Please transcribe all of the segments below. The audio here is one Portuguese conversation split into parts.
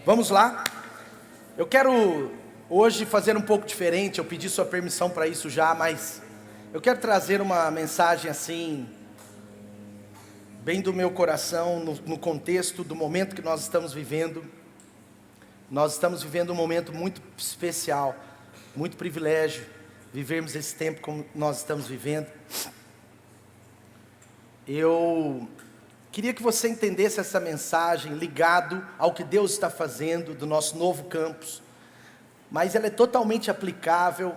Vamos lá? Eu quero hoje fazer um pouco diferente. Eu pedi sua permissão para isso já, mas eu quero trazer uma mensagem assim, bem do meu coração, no contexto do momento que nós estamos vivendo. Nós estamos vivendo um momento muito especial, muito privilégio, vivermos esse tempo como nós estamos vivendo. Eu queria que você entendesse essa mensagem ligado ao que Deus está fazendo do nosso novo campus, mas ela é totalmente aplicável,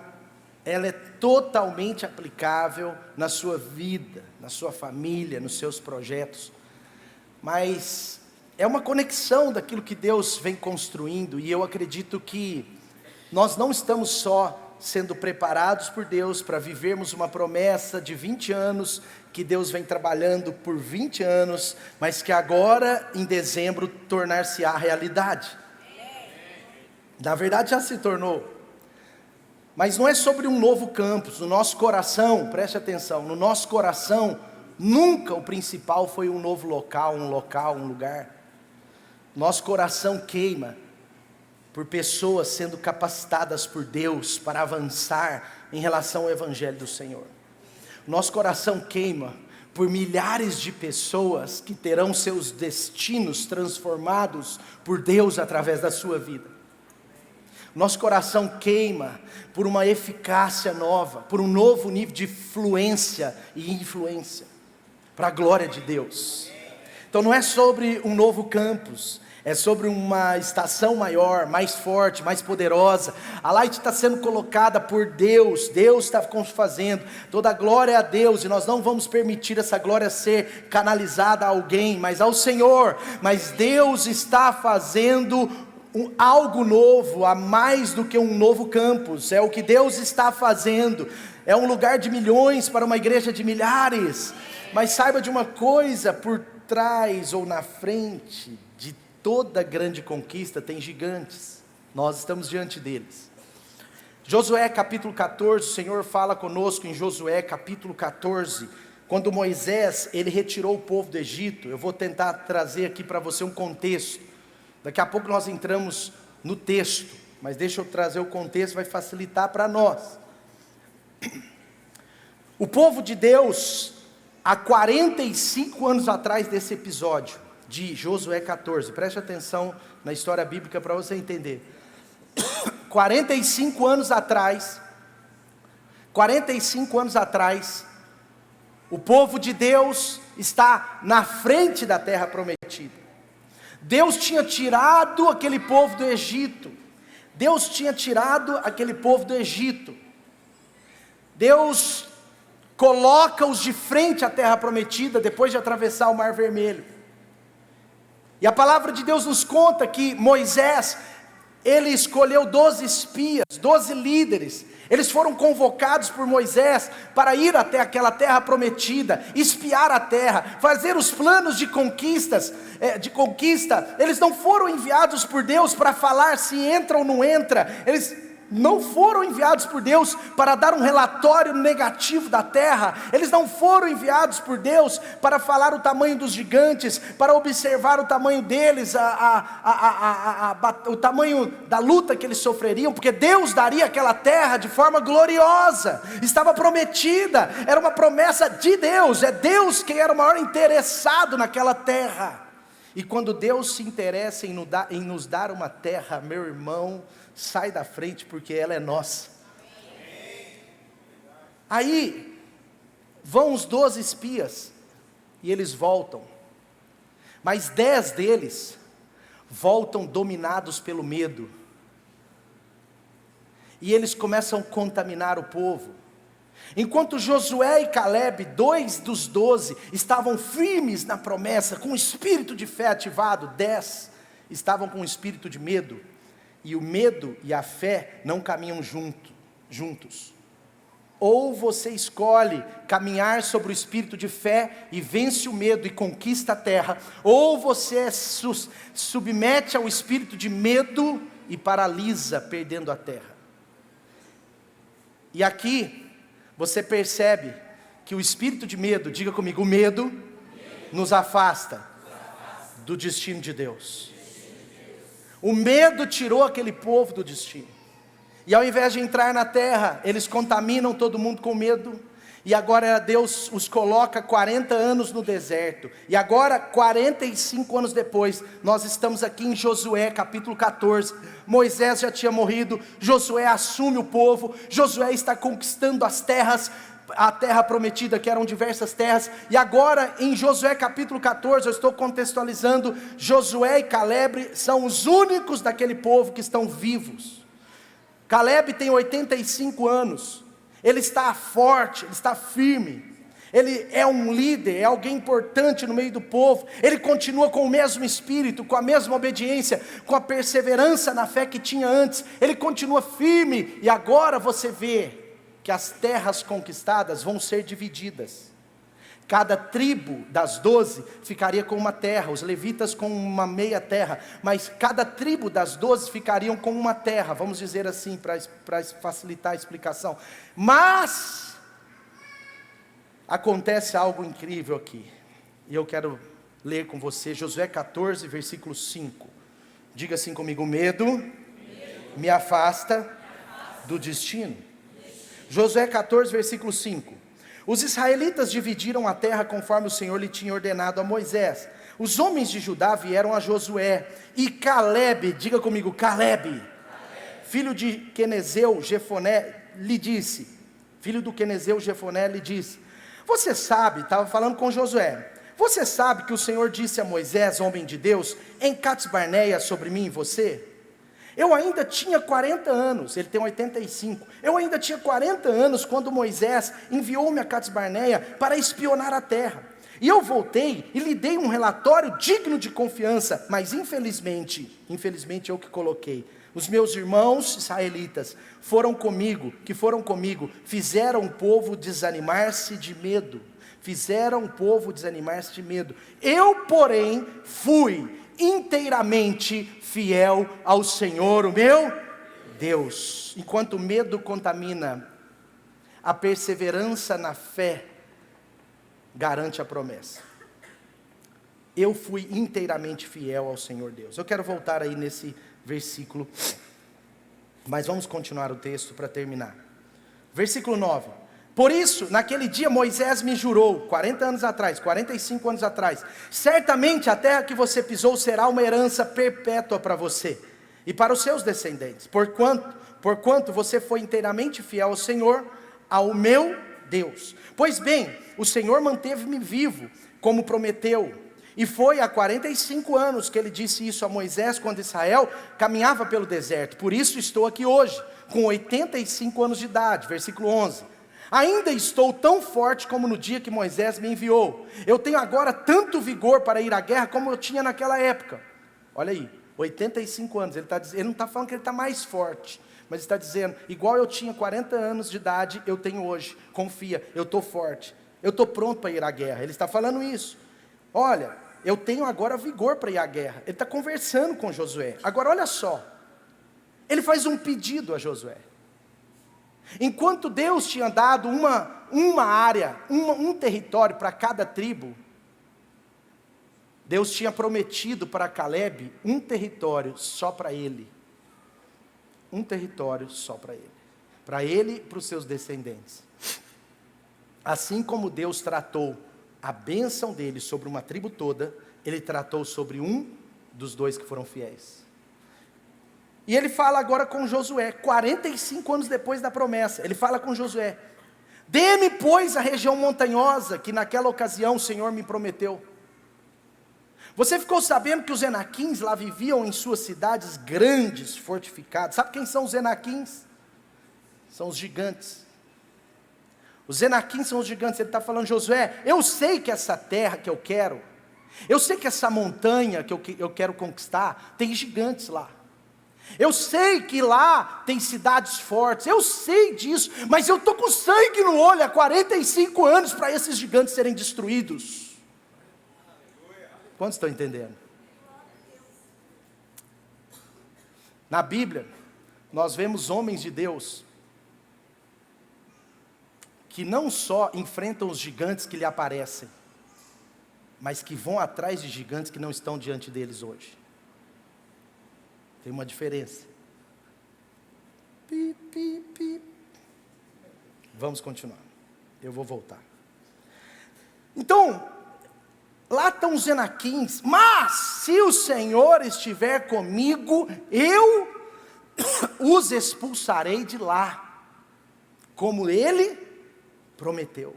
na sua vida, na sua família, nos seus projetos, mas é uma conexão daquilo que Deus vem construindo, e eu acredito que nós não estamos só sendo preparados por Deus para vivermos uma promessa de 20 anos, que Deus vem trabalhando por 20 anos, mas que agora, em dezembro, tornar-se-á realidade. Na verdade já se tornou, mas não é sobre um novo campus. No nosso coração, preste atenção, no nosso coração, nunca o principal foi um novo local, um lugar. Nosso coração queima por pessoas sendo capacitadas por Deus para avançar em relação ao Evangelho do Senhor. Nosso coração queima por milhares de pessoas que terão seus destinos transformados por Deus através da sua vida. Nosso coração queima por uma eficácia nova, por um novo nível de fluência e influência, para a glória de Deus. Então não é sobre um novo campus, é sobre uma estação maior, mais forte, mais poderosa. A Light está sendo colocada por Deus, Deus está fazendo, toda a glória é a Deus, e nós não vamos permitir essa glória ser canalizada a alguém, mas ao Senhor. Mas Deus está fazendo algo novo, a mais do que um novo campus, é o que Deus está fazendo, é um lugar de milhões para uma igreja de milhares. Mas saiba de uma coisa, por trás ou na frente de toda grande conquista tem gigantes, nós estamos diante deles. Josué capítulo 14, o Senhor fala conosco em Josué capítulo 14, quando Moisés, ele retirou o povo do Egito. Eu vou tentar trazer aqui para você um contexto, daqui a pouco nós entramos no texto, mas deixa eu trazer o contexto, vai facilitar para nós. O povo de Deus, há 45 anos atrás desse episódio de Josué 14, preste atenção na história bíblica para você entender. 45 anos atrás, o povo de Deus está na frente da terra prometida. Deus tinha tirado aquele povo do Egito. Deus coloca-os de frente à terra prometida, depois de atravessar o Mar Vermelho. E a palavra de Deus nos conta que Moisés, ele escolheu 12 espias, 12 líderes. Eles foram convocados por Moisés para ir até aquela terra prometida, espiar a terra, fazer os planos de conquista. Eles não foram enviados por Deus para falar se entra ou não entra. Eles não foram enviados por Deus para dar um relatório negativo da terra. Eles não foram enviados por Deus para falar o tamanho dos gigantes, para observar o tamanho deles, o tamanho da luta que eles sofreriam, porque Deus daria aquela terra de forma gloriosa, estava prometida, era uma promessa de Deus, é Deus quem era o maior interessado naquela terra. E quando Deus se interessa em nos dar uma terra, meu irmão, sai da frente, porque ela é nossa. Aí vão os 12 espias e eles voltam, mas 10 deles voltam dominados pelo medo, e eles começam a contaminar o povo. Enquanto Josué e Caleb, 2 dos 12, estavam firmes na promessa, com o espírito de fé ativado, 10 estavam com o espírito de medo. E o medo e a fé não caminham juntos. Ou você escolhe caminhar sobre o espírito de fé e vence o medo e conquista a terra, ou você submete ao espírito de medo e paralisa, perdendo a terra. E aqui você percebe que o espírito de medo, diga comigo, o medo nos afasta do destino de Deus. O medo tirou aquele povo do destino. E ao invés de entrar na terra, eles contaminam todo mundo com medo. E agora Deus os coloca 40 anos no deserto. E agora, 45 anos depois, nós estamos aqui em Josué capítulo 14. Moisés já tinha morrido, Josué assume o povo, Josué está conquistando as terras, a terra prometida, que eram diversas terras. E agora em Josué capítulo 14, eu estou contextualizando, Josué e Caleb são os únicos daquele povo que estão vivos. Caleb tem 85 anos, ele está forte, ele está firme, ele é um líder, é alguém importante no meio do povo. Ele continua com o mesmo espírito, com a mesma obediência, com a perseverança na fé que tinha antes. Ele continua firme. E agora você vê que as terras conquistadas vão ser divididas. Cada tribo das 12 ficaria com uma terra, os levitas com uma meia terra, mas cada tribo das 12 ficariam com uma terra, vamos dizer assim, para facilitar a explicação. Mas acontece algo incrível aqui, e eu quero ler com você, Josué 14, versículo 5, diga assim comigo: medo me afasta do destino. Josué 14, versículo 5. Os israelitas dividiram a terra conforme o Senhor lhe tinha ordenado a Moisés. Os homens de Judá vieram a Josué, e Caleb, diga comigo, Caleb, filho de Quenezeu, Jefoné, lhe disse, você sabe, estava falando com Josué, você sabe que o Senhor disse a Moisés, homem de Deus, em Cades Barneia sobre mim e você? Eu ainda tinha 40 anos, ele tem 85, eu ainda tinha 40 anos quando Moisés enviou-me a Cades Barneia para espionar a terra. E eu voltei e lhe dei um relatório digno de confiança, mas infelizmente eu que coloquei, os meus irmãos israelitas que foram comigo, fizeram o povo desanimar-se de medo. Eu, porém, fui inteiramente fiel ao Senhor, o meu Deus. Enquanto o medo contamina, a perseverança na fé garante a promessa. Eu fui inteiramente fiel ao Senhor Deus. Eu quero voltar aí nesse versículo, mas vamos continuar o texto para terminar. Versículo 9. Por isso, naquele dia Moisés me jurou, 40 anos atrás, 45 anos atrás, certamente a terra que você pisou será uma herança perpétua para você e para os seus descendentes, porquanto você foi inteiramente fiel ao Senhor, ao meu Deus. Pois bem, o Senhor manteve-me vivo, como prometeu, e foi há 45 anos que ele disse isso a Moisés, quando Israel caminhava pelo deserto. Por isso estou aqui hoje, com 85 anos de idade, versículo 11. Ainda estou tão forte como no dia que Moisés me enviou. Eu tenho agora tanto vigor para ir à guerra como eu tinha naquela época. Olha aí, 85 anos, ele não está falando que ele está mais forte, mas está dizendo, igual eu tinha 40 anos de idade, eu tenho hoje, confia, eu estou forte, eu estou pronto para ir à guerra. Ele está falando isso, olha, eu tenho agora vigor para ir à guerra. Ele está conversando com Josué. Agora olha só, ele faz um pedido a Josué. Enquanto Deus tinha dado uma área, um território para cada tribo, Deus tinha prometido para Caleb um território só para ele. Um território só para ele e para os seus descendentes. Assim como Deus tratou a bênção dele sobre uma tribo toda, ele tratou sobre um dos dois que foram fiéis. E ele fala agora com Josué, 45 anos depois da promessa, ele fala com Josué, dê-me pois a região montanhosa, que naquela ocasião o Senhor me prometeu. Você ficou sabendo que os Enaquins lá viviam em suas cidades grandes, fortificadas. Sabe quem são os Enaquins? São os gigantes. Os Enaquins são os gigantes. Ele está falando, Josué, eu sei que essa terra que eu quero, eu sei que essa montanha que eu quero conquistar, tem gigantes lá. Eu sei que lá tem cidades fortes, eu sei disso, mas eu estou com sangue no olho há 45 anos para esses gigantes serem destruídos. Quantos estão entendendo? Na Bíblia, nós vemos homens de Deus que não só enfrentam os gigantes que lhe aparecem, mas que vão atrás de gigantes que não estão diante deles hoje. Tem uma diferença. Pi, pi, pi. Vamos continuar. Eu vou voltar. Então, lá estão os Enaquins. Mas, se o Senhor estiver comigo, eu os expulsarei de lá, como Ele prometeu.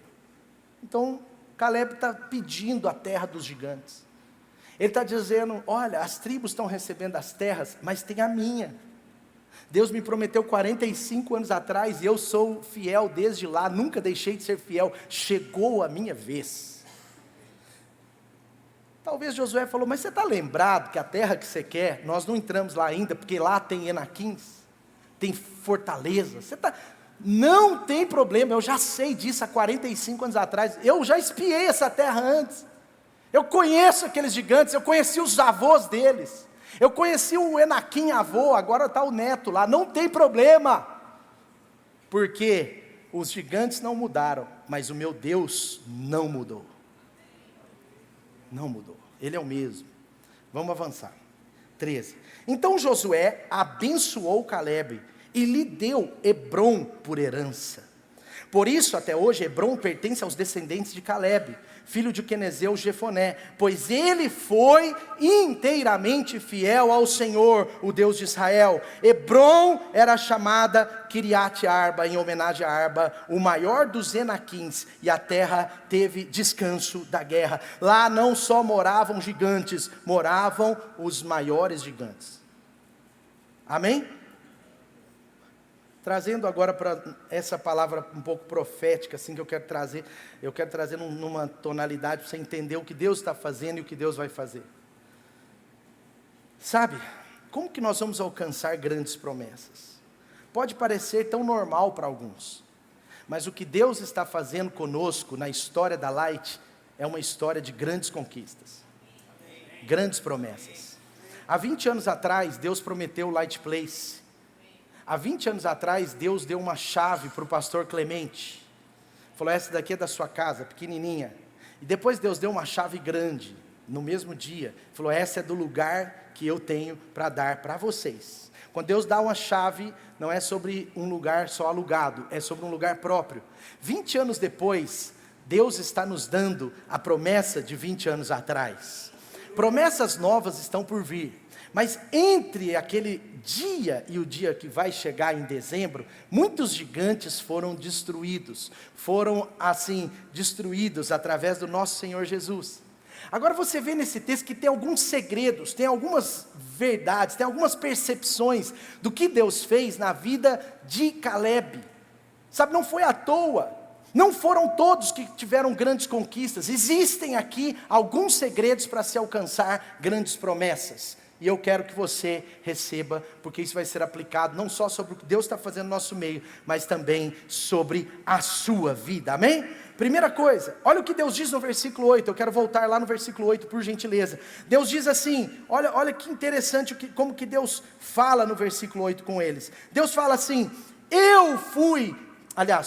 Então, Caleb está pedindo a terra dos gigantes. Ele está dizendo, olha, as tribos estão recebendo as terras, mas tem a minha. Deus me prometeu 45 anos atrás, e eu sou fiel desde lá, nunca deixei de ser fiel, chegou a minha vez. Talvez Josué falou, mas você está lembrado que a terra que você quer, nós não entramos lá ainda, porque lá tem Enaquins, tem fortaleza, não tem problema, eu já sei disso há 45 anos atrás, eu já espiei essa terra antes, eu conheço aqueles gigantes, eu conheci os avós deles, eu conheci o Enaquim avô, agora está o neto lá, não tem problema, porque os gigantes não mudaram, mas o meu Deus não mudou. Não mudou, Ele é o mesmo. Vamos avançar. 13. Então Josué abençoou Calebe e lhe deu Hebrom por herança. Por isso até hoje Hebrom pertence aos descendentes de Calebe, filho de Quenezeu Jefoné, pois ele foi inteiramente fiel ao Senhor, o Deus de Israel. Hebrom era chamada Kiriat Arba, em homenagem a Arba, o maior dos Enaquins, e a terra teve descanso da guerra. Lá não só moravam gigantes, moravam os maiores gigantes. Amém? Trazendo agora para essa palavra um pouco profética, assim, que eu quero trazer numa tonalidade para você entender o que Deus está fazendo e o que Deus vai fazer. Sabe, como que nós vamos alcançar grandes promessas? Pode parecer tão normal para alguns, mas o que Deus está fazendo conosco na história da Light é uma história de grandes conquistas, grandes promessas. Há 20 anos atrás, Deus prometeu o Light Place. Há 20 anos atrás, Deus deu uma chave para o pastor Clemente. Falou, essa daqui é da sua casa, pequenininha. E depois Deus deu uma chave grande, no mesmo dia. Falou, essa é do lugar que eu tenho para dar para vocês. Quando Deus dá uma chave, não é sobre um lugar só alugado, é sobre um lugar próprio. 20 anos depois, Deus está nos dando a promessa de 20 anos atrás. Promessas novas estão por vir. Mas entre aquele dia e o dia que vai chegar em dezembro, muitos gigantes foram destruídos. Foram assim, destruídos através do nosso Senhor Jesus. Agora você vê nesse texto que tem alguns segredos, tem algumas verdades, tem algumas percepções do que Deus fez na vida de Calebe. Sabe, não foi à toa. Não foram todos que tiveram grandes conquistas. Existem aqui alguns segredos para se alcançar grandes promessas. E eu quero que você receba, porque isso vai ser aplicado não só sobre o que Deus está fazendo no nosso meio, mas também sobre a sua vida, amém? Primeira coisa, olha o que Deus diz no versículo 8, eu quero voltar lá no versículo 8 por gentileza. Deus diz assim, olha que interessante como que Deus fala no versículo 8 com eles. Deus fala assim,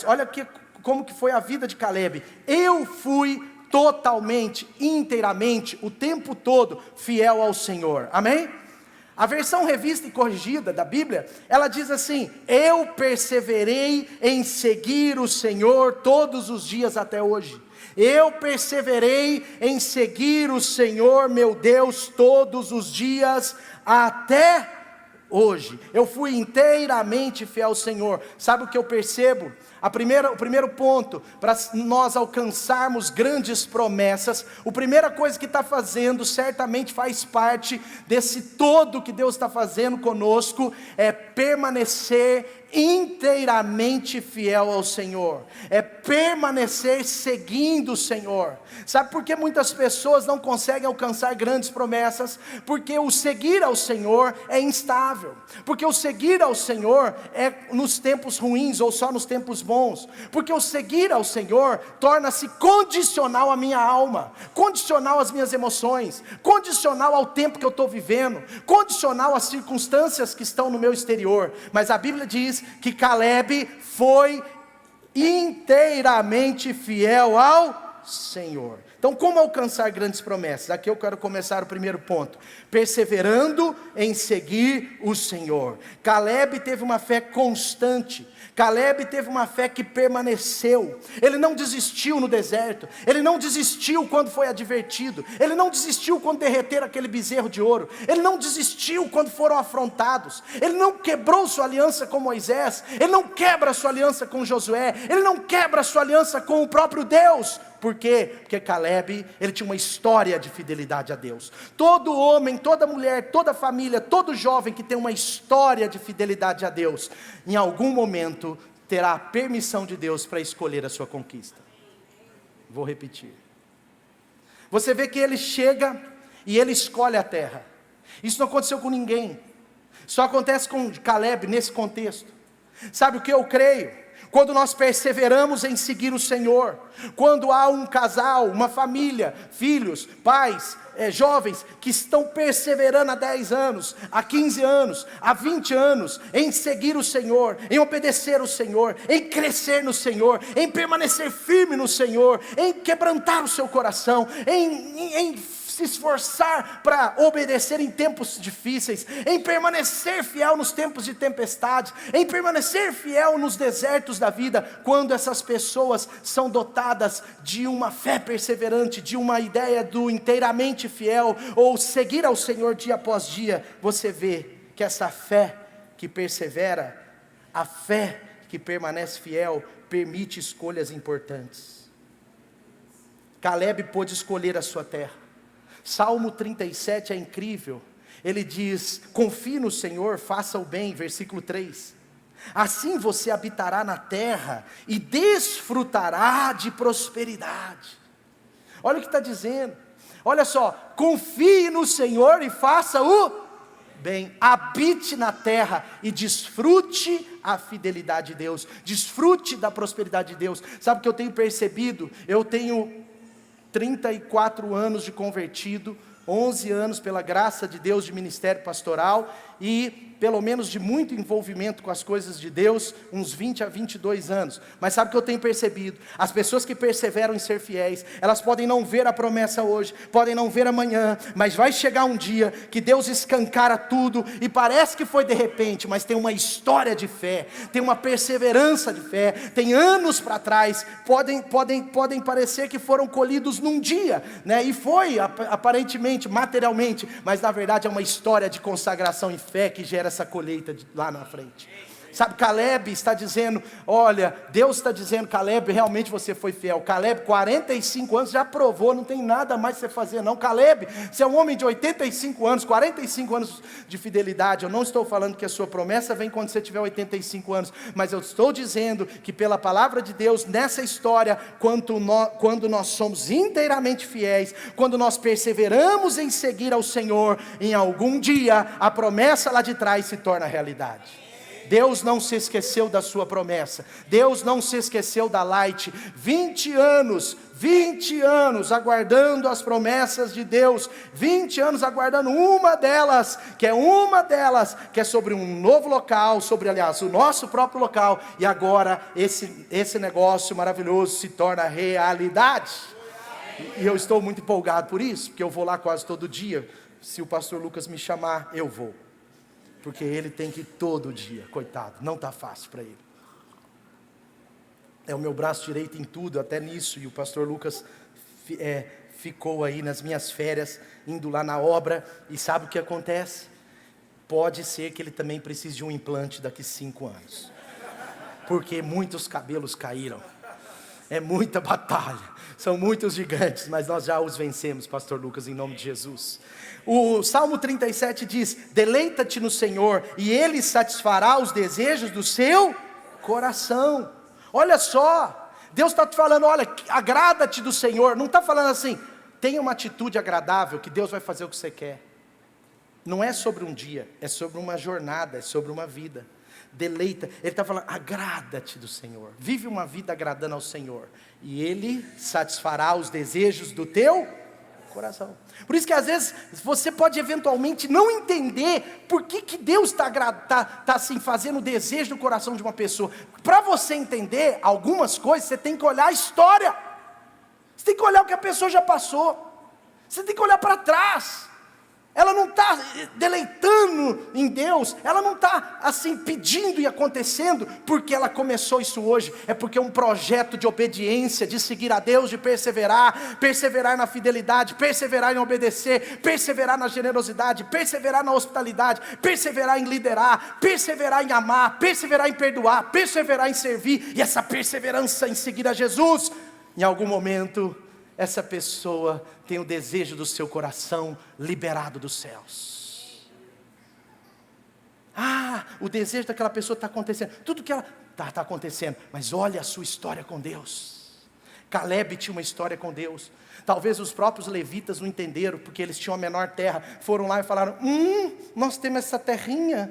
olha como que foi a vida de Calebe, eu fui totalmente, inteiramente, o tempo todo, fiel ao Senhor, amém? A versão revista e corrigida da Bíblia, ela diz assim, eu perseverei em seguir o Senhor todos os dias até hoje, eu perseverei em seguir o Senhor meu Deus todos os dias até hoje, eu fui inteiramente fiel ao Senhor. Sabe o que eu percebo? O primeiro ponto, para nós alcançarmos grandes promessas, a primeira coisa que está fazendo, certamente faz parte desse todo que Deus está fazendo conosco, é permanecer inteiramente fiel ao Senhor, é permanecer seguindo o Senhor. Sabe por que muitas pessoas não conseguem alcançar grandes promessas? Porque o seguir ao Senhor é instável, porque o seguir ao Senhor é nos tempos ruins ou só nos tempos bons, porque o seguir ao Senhor torna-se condicional à minha alma, condicional às minhas emoções, condicional ao tempo que eu estou vivendo, condicional às circunstâncias que estão no meu exterior. Mas a Bíblia diz que Calebe foi inteiramente fiel ao Senhor. Então, como alcançar grandes promessas? Aqui eu quero começar o primeiro ponto: perseverando em seguir o Senhor. Caleb teve uma fé constante. Caleb teve uma fé que permaneceu. Ele não desistiu no deserto. Ele não desistiu quando foi advertido. Ele não desistiu quando derreteram aquele bezerro de ouro. Ele não desistiu quando foram afrontados. Ele não quebrou sua aliança com Moisés. Ele não quebra sua aliança com Josué. Ele não quebra sua aliança com o próprio Deus. Por quê? Porque Caleb, ele tinha uma história de fidelidade a Deus. Todo homem, toda mulher, toda família, todo jovem que tem uma história de fidelidade a Deus, em algum momento terá a permissão de Deus para escolher a sua conquista. Vou repetir. Você vê que ele chega e ele escolhe a terra. Isso não aconteceu com ninguém. Só acontece com Caleb nesse contexto. Sabe o que eu creio? Quando nós perseveramos em seguir o Senhor, quando há um casal, uma família, filhos, pais, jovens, que estão perseverando há 10 anos, há 15 anos, há 20 anos, em seguir o Senhor, em obedecer o Senhor, em crescer no Senhor, em permanecer firme no Senhor, em quebrantar o seu coração, em se esforçar para obedecer em tempos difíceis, em permanecer fiel nos tempos de tempestade, em permanecer fiel nos desertos da vida. Quando essas pessoas são dotadas de uma fé perseverante, de uma ideia do inteiramente fiel, ou seguir ao Senhor dia após dia, você vê que essa fé que persevera, a fé que permanece fiel, permite escolhas importantes. Caleb pôde escolher a sua terra. Salmo 37 é incrível. Ele diz: confie no Senhor, faça o bem, versículo 3. Assim você habitará na terra e desfrutará de prosperidade. Olha o que está dizendo. Olha só, confie no Senhor e faça o bem, habite na terra e desfrute a fidelidade de Deus, desfrute da prosperidade de Deus. Sabe o que eu tenho percebido? Eu tenho 34 anos de convertido, 11 anos pela graça de Deus de ministério pastoral e pelo menos de muito envolvimento com as coisas de Deus, uns 20 a 22 anos. Mas sabe o que eu tenho percebido? As pessoas que perseveram em ser fiéis, elas podem não ver a promessa hoje, podem não ver amanhã, mas vai chegar um dia que Deus escancara tudo e parece que foi de repente, mas tem uma história de fé, tem uma perseverança de fé, tem anos para trás, podem parecer que foram colhidos num dia, né? E foi aparentemente, materialmente, mas na verdade é uma história de consagração e fé que gera essa colheita lá na frente. Sabe, Caleb está dizendo, olha, Deus está dizendo: Caleb, realmente você foi fiel. Caleb, 45 anos, já provou, não tem nada mais para você fazer não. Caleb, você é um homem de 85 anos, 45 anos de fidelidade. Eu não estou falando que a sua promessa vem quando você tiver 85 anos, mas eu estou dizendo que pela palavra de Deus, nessa história, quando nós somos inteiramente fiéis, quando nós perseveramos em seguir ao Senhor, em algum dia, a promessa lá de trás se torna realidade. Deus não se esqueceu da sua promessa. Deus não se esqueceu da Light. 20 anos aguardando as promessas de Deus. 20 anos aguardando uma delas, que é sobre um novo local, sobre, aliás, o nosso próprio local. E agora esse negócio maravilhoso se torna realidade. E eu estou muito empolgado por isso, porque eu vou lá quase todo dia. Se o pastor Lucas me chamar, eu vou. Porque ele tem que ir todo dia, coitado, não está fácil para ele. É o meu braço direito em tudo, até nisso. E o pastor Lucas ficou aí nas minhas férias, indo lá na obra. E sabe o que acontece? Pode ser que ele também precise de um implante daqui 5 anos. Porque muitos cabelos caíram. É muita batalha. São muitos gigantes, mas nós já os vencemos, pastor Lucas, em nome de Jesus. O Salmo 37 diz: deleita-te no Senhor e Ele satisfará os desejos do seu coração. Olha só, Deus está te falando, olha, agrada-te do Senhor. Não está falando assim, tenha uma atitude agradável que Deus vai fazer o que você quer. Não é sobre um dia, é sobre uma jornada, é sobre uma vida. Deleita, Ele está falando, agrada-te do Senhor, vive uma vida agradando ao Senhor, e Ele satisfará os desejos do teu coração. Por isso que às vezes você pode eventualmente não entender por que Deus está assim, fazendo o desejo do coração de uma pessoa. Para você entender algumas coisas, você tem que olhar a história. Você tem que olhar o que a pessoa já passou. Você tem que olhar para trás. Ela não está deleitando em Deus, ela não está assim pedindo e acontecendo porque ela começou isso hoje. É porque é um projeto de obediência, de seguir a Deus, de perseverar, perseverar na fidelidade, perseverar em obedecer, perseverar na generosidade, perseverar na hospitalidade, perseverar em liderar, perseverar em amar, perseverar em perdoar, perseverar em servir. E essa perseverança em seguir a Jesus, em algum momento essa pessoa tem o desejo do seu coração liberado dos céus. O desejo daquela pessoa está acontecendo. Tudo que ela está acontecendo. Mas olha a sua história com Deus. Caleb tinha uma história com Deus. Talvez os próprios levitas não entenderam, porque eles tinham a menor terra. Foram lá e falaram, nós temos essa terrinha,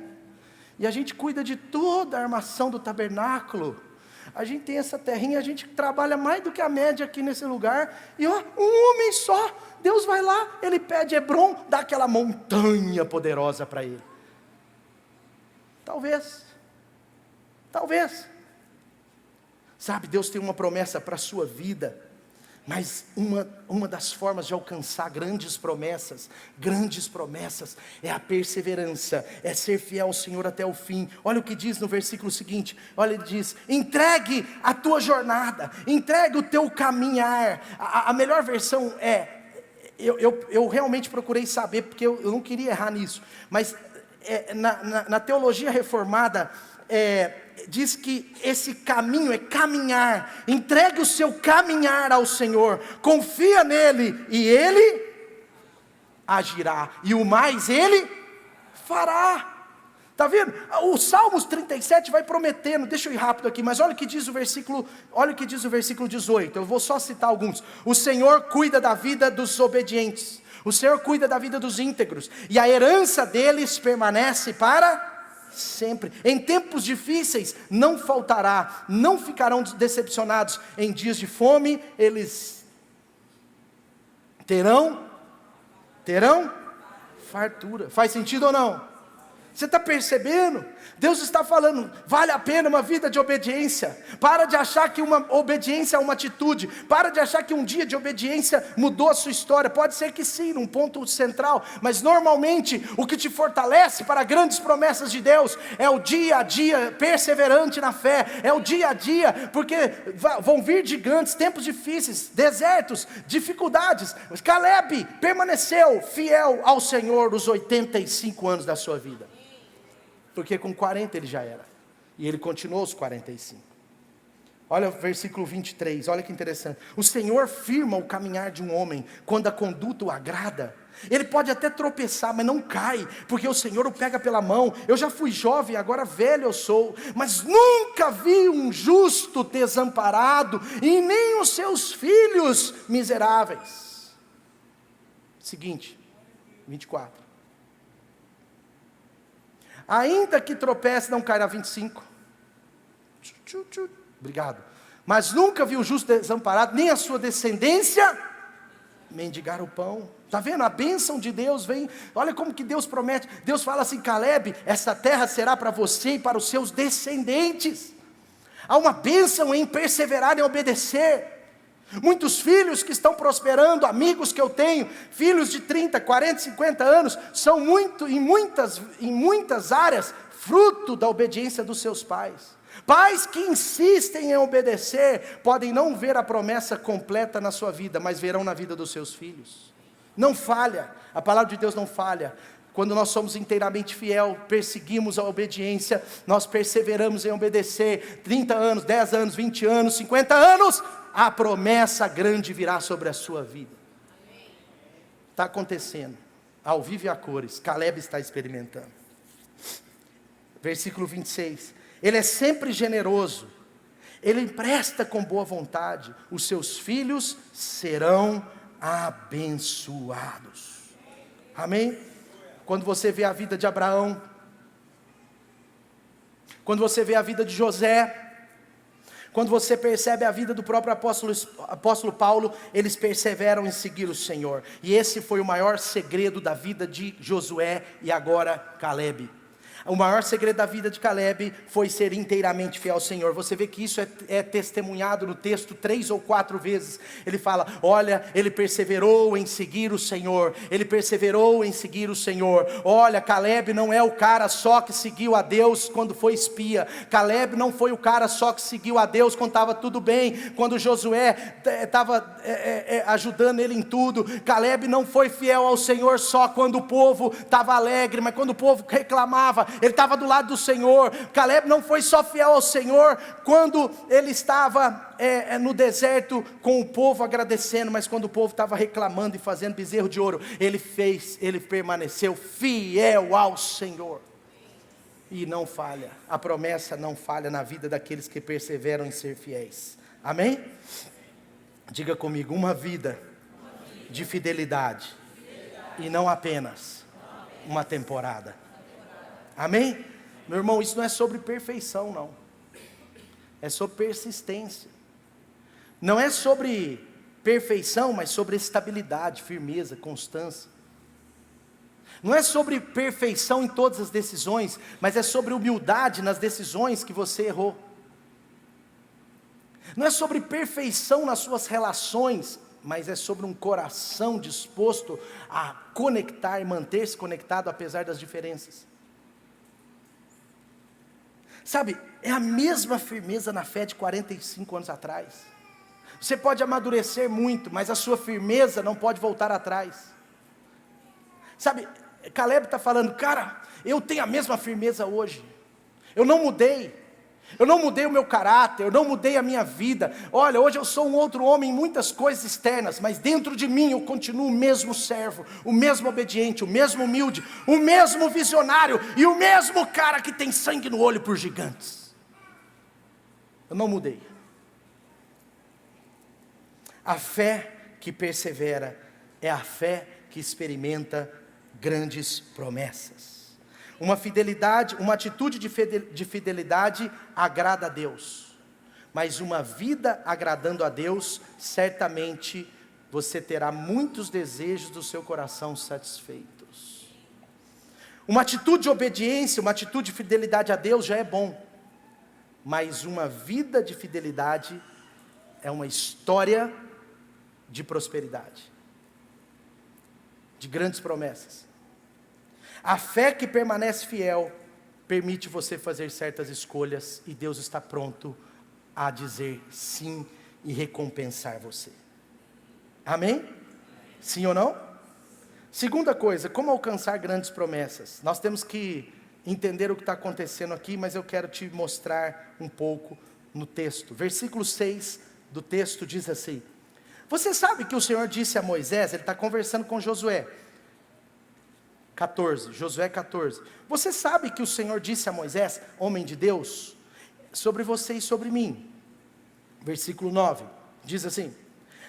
e a gente cuida de toda a armação do tabernáculo. A gente tem essa terrinha, a gente trabalha mais do que a média aqui nesse lugar. E um homem só, Deus vai lá, ele pede Hebron, dá aquela montanha poderosa para ele. Talvez. Sabe, Deus tem uma promessa para a sua vida. Mas uma das formas de alcançar grandes promessas, é a perseverança, é ser fiel ao Senhor até o fim. Olha o que diz no versículo seguinte, olha, ele diz, entregue a tua jornada, entregue o teu caminhar. A melhor versão eu realmente procurei saber, porque eu não queria errar nisso, mas na teologia reformada, diz que esse caminho é caminhar. Entregue o seu caminhar ao Senhor, confia nele e ele agirá, e o mais ele fará. Está vendo? O Salmos 37 vai prometendo. Deixa eu ir rápido aqui, mas olha o que diz o versículo, olha o que diz o versículo 18. Eu vou só citar alguns. O Senhor cuida da vida dos obedientes, o Senhor cuida da vida dos íntegros, e a herança deles permanece para sempre. Em tempos difíceis não faltará, não ficarão decepcionados. Em dias de fome eles terão fartura. Faz sentido ou não? Você está percebendo? Deus está falando, vale a pena uma vida de obediência. Para de achar que uma obediência é uma atitude. Para de achar que um dia de obediência mudou a sua história. Pode ser que sim, num ponto central. Mas normalmente o que te fortalece para grandes promessas de Deus é o dia a dia perseverante na fé. É o dia a dia, porque vão vir gigantes, tempos difíceis, desertos, dificuldades. Mas Caleb permaneceu fiel ao Senhor os 85 anos da sua vida. Porque com 40 ele já era, e ele continuou os 45. Olha o versículo 23, olha que interessante. O Senhor firma o caminhar de um homem, quando a conduta o agrada. Ele pode até tropeçar, mas não cai, porque o Senhor o pega pela mão. Eu já fui jovem, agora velho eu sou, mas nunca vi um justo desamparado, e nem os seus filhos miseráveis. Seguinte, 24. Ainda que tropece, não cairá. 25. Obrigado. Mas nunca viu o justo desamparado, nem a sua descendência mendigar o pão. Está vendo? A bênção de Deus vem. Olha como que Deus promete. Deus fala assim, Caleb, essa terra será para você e para os seus descendentes. Há uma bênção em perseverar e obedecer. Muitos filhos que estão prosperando, amigos que eu tenho, filhos de 30, 40, 50 anos, são em muitas áreas, fruto da obediência dos seus pais. Pais que insistem em obedecer, podem não ver a promessa completa na sua vida, mas verão na vida dos seus filhos. Não falha, a palavra de Deus não falha. Quando nós somos inteiramente fiel, perseguimos a obediência, nós perseveramos em obedecer, 30 anos, 10 anos, 20 anos, 50 anos, a promessa grande virá sobre a sua vida. Está acontecendo, ao vivo e a cores, Caleb está experimentando. Versículo 26, ele é sempre generoso, ele empresta com boa vontade, os seus filhos serão abençoados. Amém? Quando você vê a vida de Abraão, quando você vê a vida de José, quando você percebe a vida do próprio apóstolo Paulo, eles perseveram em seguir o Senhor. E esse foi o maior segredo da vida de Josué e agora Caleb. O maior segredo da vida de Caleb foi ser inteiramente fiel ao Senhor. Você vê que isso é testemunhado no texto 3 ou 4 vezes. Ele fala, olha, ele perseverou em seguir o Senhor. Ele perseverou em seguir o Senhor. Olha, Caleb não é o cara só que seguiu a Deus quando foi espia. Caleb não foi o cara só que seguiu a Deus quando estava tudo bem. Quando Josué estava ajudando ele em tudo. Caleb não foi fiel ao Senhor só quando o povo estava alegre, mas quando o povo reclamava, ele estava do lado do Senhor. Caleb não foi só fiel ao Senhor quando ele estava no deserto com o povo agradecendo, mas quando o povo estava reclamando e fazendo bezerro de ouro, ele permaneceu fiel ao Senhor. E não falha, a promessa não falha na vida daqueles que perseveram em ser fiéis. Amém? Diga comigo, uma vida de fidelidade e não apenas uma temporada. Amém? Meu irmão, isso não é sobre perfeição, não. É sobre persistência. Não é sobre perfeição, mas sobre estabilidade, firmeza, constância. Não é sobre perfeição em todas as decisões, mas é sobre humildade nas decisões que você errou. Não é sobre perfeição nas suas relações, mas é sobre um coração disposto a conectar e manter-se conectado apesar das diferenças. Sabe, é a mesma firmeza na fé de 45 anos atrás. Você pode amadurecer muito, mas a sua firmeza não pode voltar atrás. Sabe, Caleb está falando, cara, eu tenho a mesma firmeza hoje. Eu não mudei. Eu não mudei o meu caráter, eu não mudei a minha vida. Olha, hoje eu sou um outro homem em muitas coisas externas, mas dentro de mim eu continuo o mesmo servo, o mesmo obediente, o mesmo humilde, o mesmo visionário e o mesmo cara que tem sangue no olho por gigantes. Eu não mudei. A fé que persevera é a fé que experimenta grandes promessas. Uma atitude de fidelidade agrada a Deus, mas uma vida agradando a Deus, certamente você terá muitos desejos do seu coração satisfeitos. Uma atitude de obediência, uma atitude de fidelidade a Deus já é bom, mas uma vida de fidelidade é uma história de prosperidade, de grandes promessas. A fé que permanece fiel permite você fazer certas escolhas e Deus está pronto a dizer sim e recompensar você. Amém? Sim ou não? Segunda coisa, como alcançar grandes promessas? Nós temos que entender o que está acontecendo aqui, mas eu quero te mostrar um pouco no texto. Versículo 6 do texto diz assim: você sabe que o Senhor disse a Moisés, ele está conversando com Josué, 14, Josué 14. Você sabe que o Senhor disse a Moisés, homem de Deus, sobre você e sobre mim. Versículo 9, diz assim: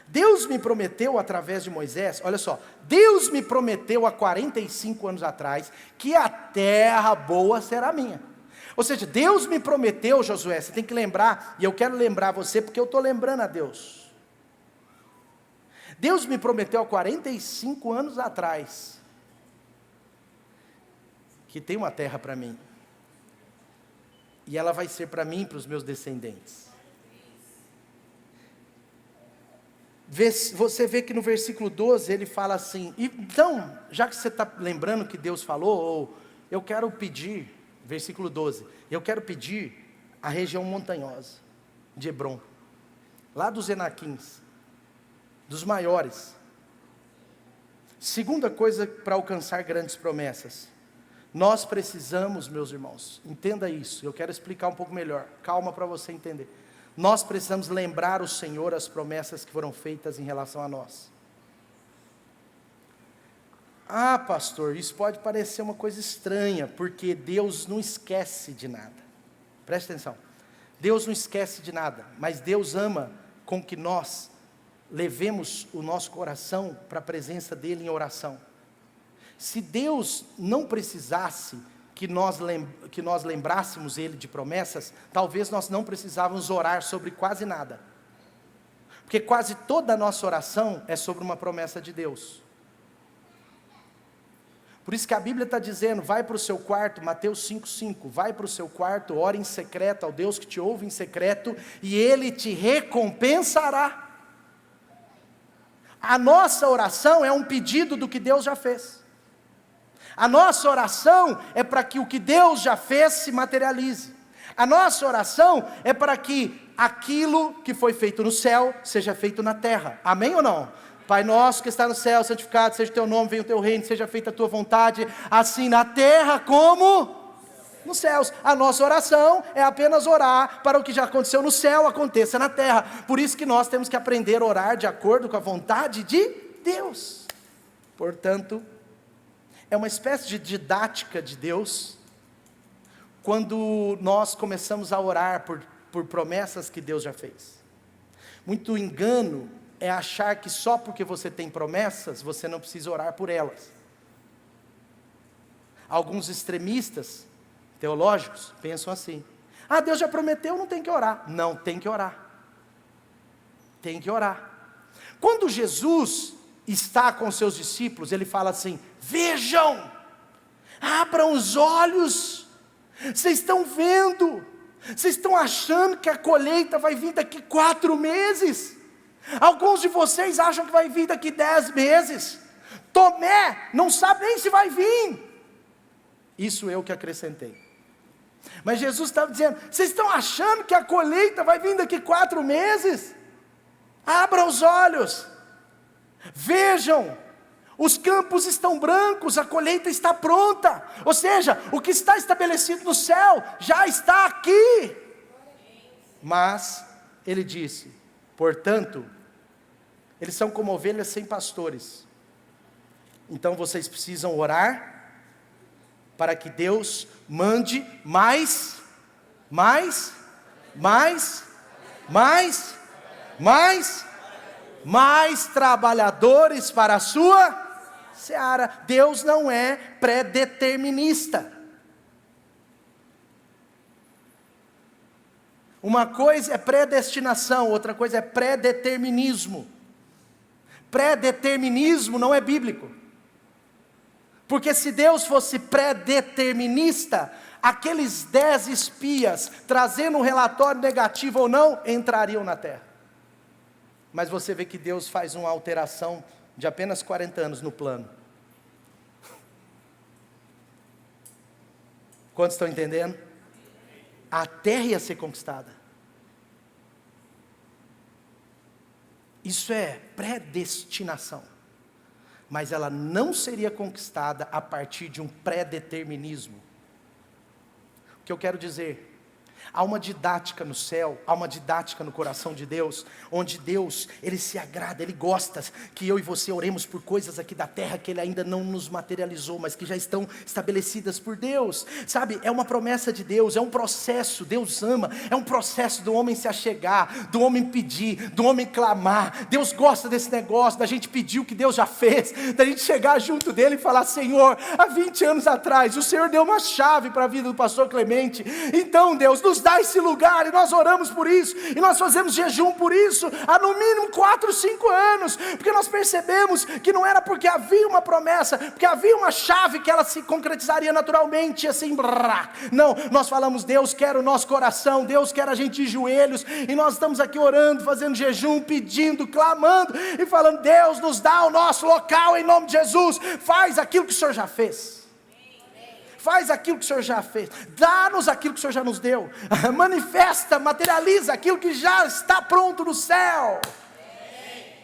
Deus me prometeu através de Moisés, olha só, Deus me prometeu há 45 anos atrás, que a terra boa será minha. Ou seja, Deus me prometeu, Josué, você tem que lembrar, e eu quero lembrar você, porque eu estou lembrando a Deus. Deus me prometeu há 45 anos atrás, que tem uma terra para mim, e ela vai ser para mim e para os meus descendentes. Você vê que no versículo 12 ele fala assim, então, já que você está lembrando que Deus falou, eu quero pedir, versículo 12, eu quero pedir a região montanhosa de Hebron, lá dos Enaquins, dos maiores. Segunda coisa para alcançar grandes promessas, nós precisamos, meus irmãos, entenda isso, eu quero explicar um pouco melhor, calma para você entender. Nós precisamos lembrar o Senhor as promessas que foram feitas em relação a nós. Ah, pastor, isso pode parecer uma coisa estranha, porque Deus não esquece de nada. Presta atenção, Deus não esquece de nada, mas Deus ama com que nós levemos o nosso coração para a presença dEle em oração. Se Deus não precisasse que nós lembrássemos Ele de promessas, talvez nós não precisávamos orar sobre quase nada, porque quase toda a nossa oração é sobre uma promessa de Deus. Por isso que a Bíblia está dizendo, vai para o seu quarto, Mateus 5,5, vai para o seu quarto, ore em secreto ao Deus que te ouve em secreto, e Ele te recompensará. A nossa oração é um pedido do que Deus já fez. A nossa oração é para que o que Deus já fez se materialize. A nossa oração é para que aquilo que foi feito no céu seja feito na terra. Amém ou não? Pai nosso que está no céu, santificado seja o teu nome, venha o teu reino, seja feita a tua vontade, assim na terra como nos céus. A nossa oração é apenas orar para o que já aconteceu no céu, aconteça na terra. Por isso que nós temos que aprender a orar de acordo com a vontade de Deus. Portanto, é uma espécie de didática de Deus, quando nós começamos a orar por promessas que Deus já fez. Muito engano é achar que só porque você tem promessas, você não precisa orar por elas. Alguns extremistas teológicos pensam assim: ah, Deus já prometeu, não tem que orar. Não, tem que orar. Tem que orar. Quando Jesus está com seus discípulos, ele fala assim: vejam, abram os olhos, vocês estão vendo, vocês estão achando que a colheita vai vir daqui 4 meses, alguns de vocês acham que vai vir daqui 10 meses, Tomé não sabe nem se vai vir, isso eu que acrescentei, mas Jesus estava dizendo: vocês estão achando que a colheita vai vir daqui 4 meses? Abram os olhos, vejam, os campos estão brancos, a colheita está pronta, ou seja, o que está estabelecido no céu, já está aqui. Mas, ele disse, portanto, eles são como ovelhas sem pastores, então vocês precisam orar, para que Deus mande mais trabalhadores para a sua seara. Deus não é pré-determinista. Uma coisa é predestinação, outra coisa é pré-determinismo. Pré-determinismo não é bíblico. Porque se Deus fosse pré-determinista, aqueles 10 espias, trazendo um relatório negativo ou não, entrariam na terra. Mas você vê que Deus faz uma alteração de apenas 40 anos no plano. Quantos estão entendendo? A terra ia ser conquistada. Isso é predestinação. Mas ela não seria conquistada a partir de um pré-determinismo. O que eu quero dizer? Há uma didática no céu, há uma didática no coração de Deus, onde Deus, Ele se agrada, Ele gosta que eu e você oremos por coisas aqui da terra que Ele ainda não nos materializou, mas que já estão estabelecidas por Deus, sabe? É uma promessa de Deus, é um processo, Deus ama, é um processo do homem se achegar, do homem pedir, do homem clamar. Deus gosta desse negócio, da gente pedir o que Deus já fez, da gente chegar junto dEle e falar: Senhor, há 20 anos atrás, o Senhor deu uma chave para a vida do pastor Clemente, então Deus, nos dá esse lugar, e nós oramos por isso, e nós fazemos jejum por isso, há no mínimo 4, 5 anos, porque nós percebemos que não era porque havia uma promessa, porque havia uma chave que ela se concretizaria naturalmente, assim, não, nós falamos: Deus quer o nosso coração, Deus quer a gente de joelhos, e nós estamos aqui orando, fazendo jejum, pedindo, clamando, e falando: Deus, nos dá o nosso local, em nome de Jesus, faz aquilo que o Senhor já fez. Faz aquilo que o Senhor já fez, dá-nos aquilo que o Senhor já nos deu, manifesta, materializa aquilo que já está pronto no céu.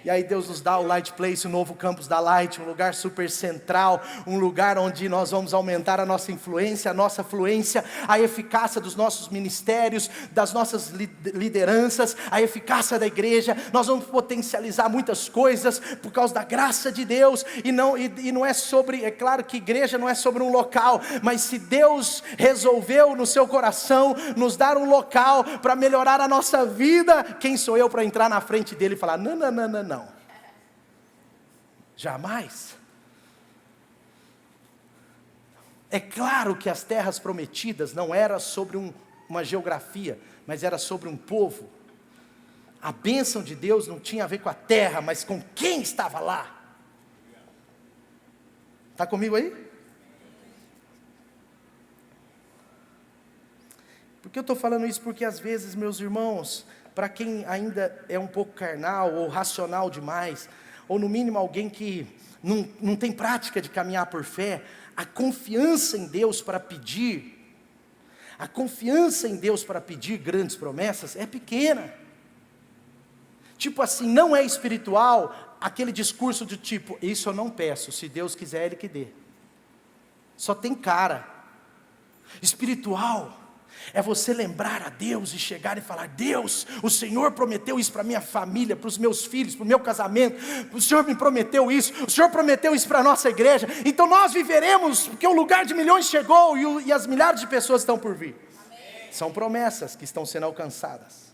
E aí Deus nos dá o Light Place, o novo campus da Light, um lugar super central, um lugar onde nós vamos aumentar a nossa influência, a nossa fluência, a eficácia dos nossos ministérios, das nossas lideranças, a eficácia da igreja. Nós vamos potencializar muitas coisas por causa da graça de Deus, e não é sobre, é claro que igreja não é sobre um local, mas se Deus resolveu no seu coração nos dar um local para melhorar a nossa vida, quem sou eu para entrar na frente dele e falar: não, jamais. É claro que as terras prometidas não era sobre uma geografia, mas era sobre um povo. A bênção de Deus não tinha a ver com a terra, mas com quem estava lá. Está comigo aí? Por que eu estou falando isso? Porque às vezes, meus irmãos, para quem ainda é um pouco carnal ou racional demais, ou no mínimo alguém que não tem prática de caminhar por fé, a confiança em Deus para pedir, grandes promessas é pequena. Tipo assim, não é espiritual aquele discurso de tipo, isso eu não peço, se Deus quiser Ele que dê. Só tem cara. Espiritual é você lembrar a Deus e chegar e falar: Deus, o Senhor prometeu isso para minha família, para os meus filhos, para o meu casamento, o Senhor me prometeu isso, o Senhor prometeu isso para a nossa igreja, então nós viveremos, porque o lugar de milhões chegou e as milhares de pessoas estão por vir. Amém. São promessas que estão sendo alcançadas,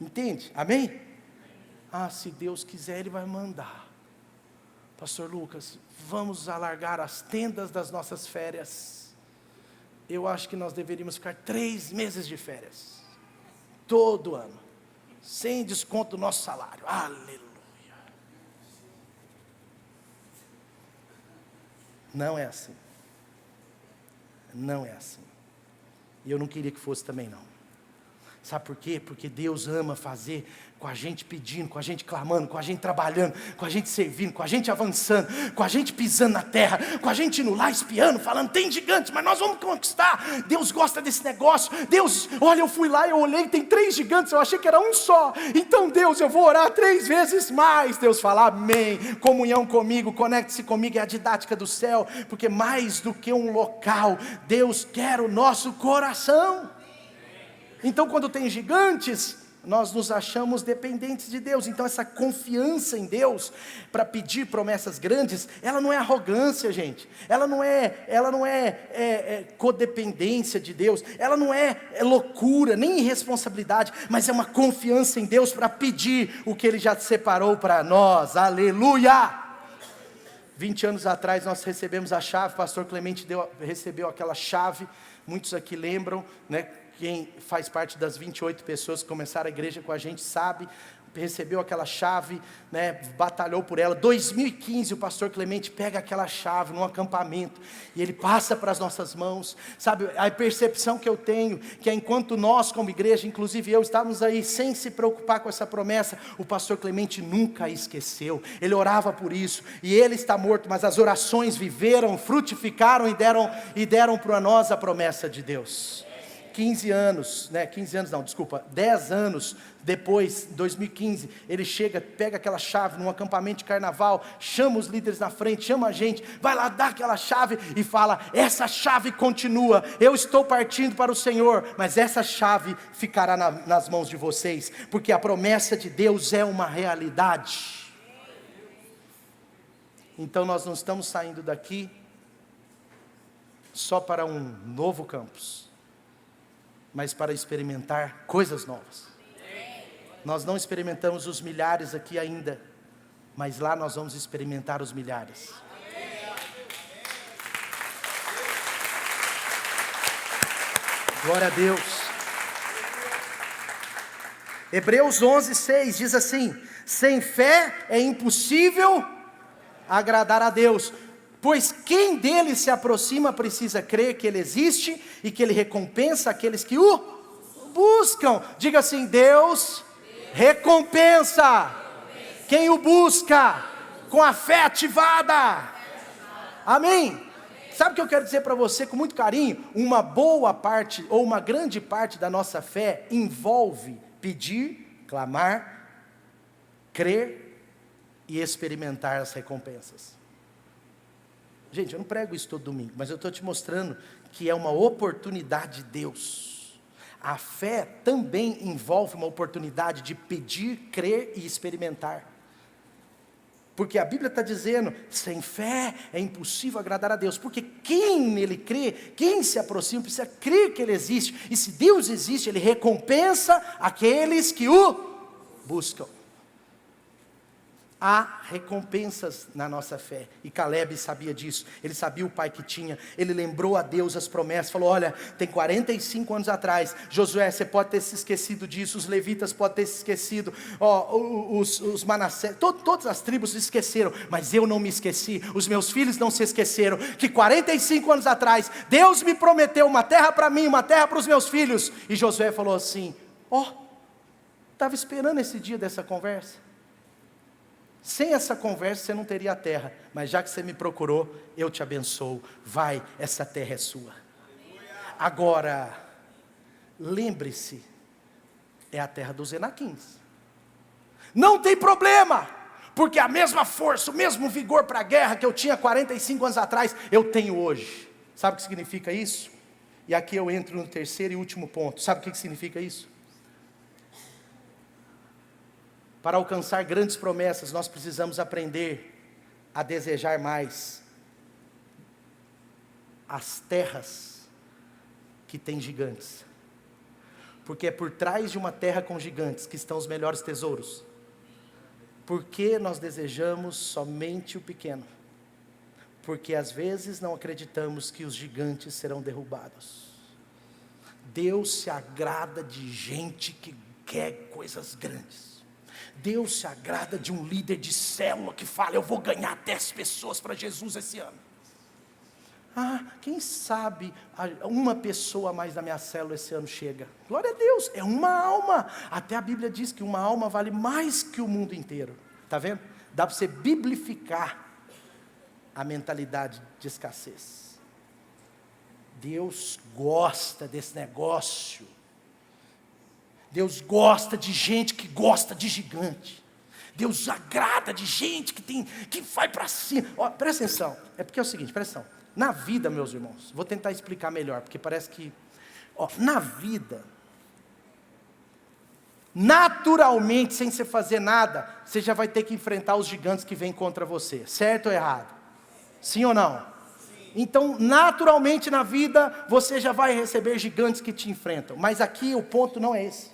entende? Amém? Ah, se Deus quiser Ele vai mandar. Pastor Lucas, vamos alargar as tendas das nossas férias. Eu acho que nós deveríamos ficar 3 meses de férias, todo ano, sem desconto do nosso salário. Aleluia. Não é assim. Não é assim. E eu não queria que fosse também não. Sabe por quê? Porque Deus ama fazer com a gente pedindo, com a gente clamando, com a gente trabalhando, com a gente servindo, com a gente avançando, com a gente pisando na terra, com a gente indo lá espiando, falando, tem gigante, mas nós vamos conquistar. Deus gosta desse negócio. Deus, olha, eu fui lá, eu olhei, tem 3 gigantes, eu achei que era um só. Então Deus, eu vou orar 3 vezes mais. Deus fala, amém, comunhão comigo, conecte-se comigo, é a didática do céu, porque mais do que um local, Deus quer o nosso coração. Então quando tem gigantes, nós nos achamos dependentes de Deus. Então essa confiança em Deus para pedir promessas grandes, ela não é arrogância, gente. Ela não é codependência de Deus. Ela não é loucura, nem irresponsabilidade, mas é uma confiança em Deus para pedir o que Ele já separou para nós. Aleluia! 20 anos atrás nós recebemos a chave, o pastor Clemente recebeu aquela chave, muitos aqui lembram, né? Quem faz parte das 28 pessoas que começaram a igreja com a gente sabe, recebeu aquela chave, né, batalhou por ela. 2015 o pastor Clemente pega aquela chave num acampamento e ele passa para as nossas mãos, sabe, a percepção que eu tenho, que é enquanto nós como igreja, inclusive eu, estávamos aí sem se preocupar com essa promessa, o pastor Clemente nunca a esqueceu, ele orava por isso, e ele está morto, mas as orações viveram, frutificaram e deram para nós a promessa de Deus. 10 anos depois, 2015, ele chega, pega aquela chave num acampamento de carnaval, chama os líderes na frente, chama a gente, vai lá dar aquela chave e fala, essa chave continua, eu estou partindo para o Senhor, mas essa chave ficará nas mãos de vocês, porque a promessa de Deus é uma realidade. Então nós não estamos saindo daqui só para um novo campus, mas para experimentar coisas novas. Nós não experimentamos os milhares aqui ainda, mas lá nós vamos experimentar os milhares. Glória a Deus. Hebreus 11:6 diz assim, sem fé é impossível agradar a Deus, pois quem dele se aproxima precisa crer que ele existe e que ele recompensa aqueles que o buscam. Diga assim, Deus recompensa quem o busca com a fé ativada. Amém? Sabe o que eu quero dizer para você com muito carinho? Uma boa parte ou uma grande parte da nossa fé envolve pedir, clamar, crer e experimentar as recompensas. Gente, eu não prego isso todo domingo, mas eu estou te mostrando que é uma oportunidade de Deus. A fé também envolve uma oportunidade de pedir, crer e experimentar. Porque a Bíblia está dizendo, sem fé é impossível agradar a Deus. Porque quem nele crê, quem se aproxima, precisa crer que Ele existe. E se Deus existe, Ele recompensa aqueles que o buscam. Há recompensas na nossa fé, e Caleb sabia disso, ele sabia o pai que tinha, ele lembrou a Deus as promessas, falou: olha, tem 45 anos atrás, Josué, você pode ter se esquecido disso, os levitas podem ter se esquecido, os Manassés, todas as tribos se esqueceram, mas eu não me esqueci, os meus filhos não se esqueceram, que 45 anos atrás, Deus me prometeu uma terra para mim, uma terra para os meus filhos, e Josué falou assim: estava esperando esse dia dessa conversa. Sem essa conversa você não teria a terra, mas já que você me procurou, eu te abençoo, vai, essa terra é sua. Agora, lembre-se, é a terra dos Enaquins. Não tem problema, porque a mesma força, o mesmo vigor para a guerra que eu tinha 45 anos atrás, eu tenho hoje. Sabe o que significa isso? E aqui eu entro no terceiro e último ponto. Sabe o que significa isso? Para alcançar grandes promessas, nós precisamos aprender a desejar mais as terras que têm gigantes. Porque é por trás de uma terra com gigantes que estão os melhores tesouros. Por que nós desejamos somente o pequeno? Porque às vezes não acreditamos que os gigantes serão derrubados. Deus se agrada de gente que quer coisas grandes. Deus se agrada de um líder de célula que fala: eu vou ganhar 10 pessoas para Jesus esse ano. Quem sabe uma pessoa a mais da minha célula esse ano chega. Glória a Deus, é uma alma. Até a Bíblia diz que uma alma vale mais que o mundo inteiro. Está vendo? Dá para você biblificar a mentalidade de escassez. Deus gosta desse negócio. Deus gosta de gente que gosta de gigante. Deus agrada de gente que vai para cima. Presta atenção, é porque é o seguinte, presta atenção. Na vida, meus irmãos, vou tentar explicar melhor, porque parece que, na vida, naturalmente, sem você fazer nada, você já vai ter que enfrentar os gigantes que vêm contra você, certo ou errado? Sim ou não? Sim. Então, naturalmente na vida, você já vai receber gigantes que te enfrentam, mas aqui o ponto não é esse.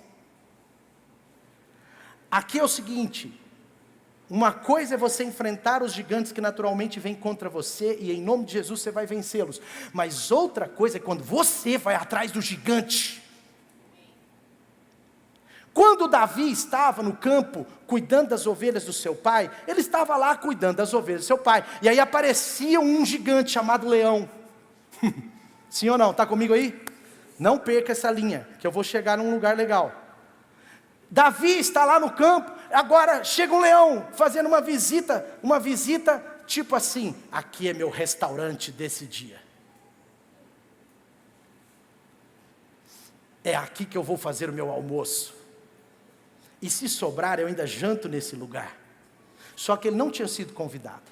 Aqui é o seguinte: uma coisa é você enfrentar os gigantes que naturalmente vêm contra você, e em nome de Jesus você vai vencê-los, mas outra coisa é quando você vai atrás do gigante. Quando Davi estava no campo, cuidando das ovelhas do seu pai, ele estava lá cuidando das ovelhas do seu pai, e aí aparecia um gigante chamado leão. Sim ou não? Está comigo aí? Não perca essa linha, que eu vou chegar num lugar legal. Davi está lá no campo, agora chega um leão, fazendo uma visita tipo assim: aqui é meu restaurante desse dia. É aqui que eu vou fazer o meu almoço. E se sobrar, eu ainda janto nesse lugar. Só que ele não tinha sido convidado.